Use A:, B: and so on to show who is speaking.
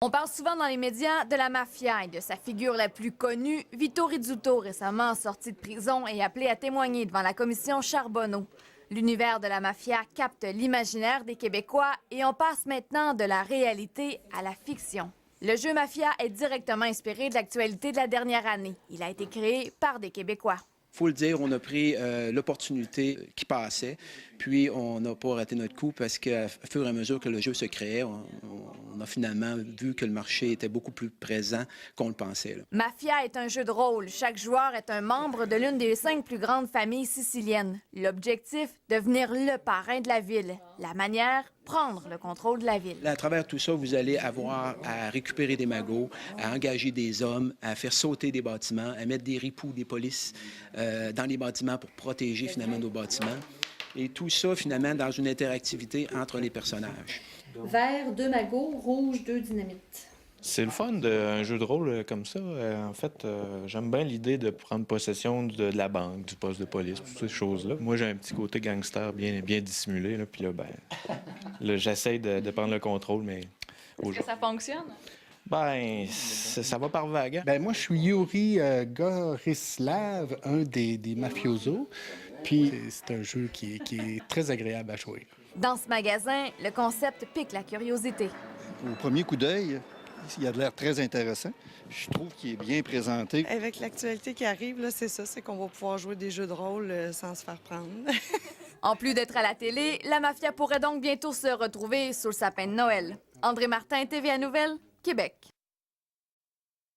A: On parle souvent dans les médias de la mafia et de sa figure la plus connue, Vito Rizzuto, récemment sorti de prison et appelé à témoigner devant la commission Charbonneau. L'univers de la mafia capte l'imaginaire des Québécois et on passe maintenant de la réalité à la fiction. Le jeu Mafia est directement inspiré de l'actualité de la dernière année. Il a été créé par des Québécois.
B: Il faut le dire, on a pris l'opportunité qui passait, puis on n'a pas raté notre coup parce qu'à fur et à mesure que le jeu se créait, on a finalement vu que le marché était beaucoup plus présent qu'on le pensait. Là.
A: Mafia est un jeu de rôle. Chaque joueur est un membre de l'une des 5 plus grandes familles siciliennes. L'objectif, devenir le parrain de la ville. La manière, prendre le contrôle de la ville.
B: À travers tout ça, vous allez avoir à récupérer des magots, à engager des hommes, à faire sauter des bâtiments, à mettre des ripoux, des polices dans les bâtiments pour protéger finalement nos bâtiments. Et tout ça, finalement, dans une interactivité entre les personnages.
C: Vert, 2 magots, rouge, 2 dynamites.
D: C'est le fun d'un jeu de rôle comme ça. En fait, j'aime bien l'idée de prendre possession de la banque, du poste de police, toutes ces choses-là. Moi, j'ai un petit côté gangster bien dissimulé. Là, puis là, j'essaie de prendre le contrôle, mais...
E: Est-ce que ça fonctionne?
D: Ben, ça va par vague. Hein?
F: Ben moi, je suis Yuri Gorislav, un des mafiosos. Puis c'est un jeu qui est très agréable à jouer.
A: Dans ce magasin, le concept pique la curiosité.
G: Au premier coup d'œil, il a de l'air très intéressant. Je trouve qu'il est bien présenté.
H: Avec l'actualité qui arrive, là, c'est ça, c'est qu'on va pouvoir jouer des jeux de rôle sans se faire prendre.
A: En plus d'être à la télé, la mafia pourrait donc bientôt se retrouver sous le sapin de Noël. André Martin, TVA Nouvelles, Québec.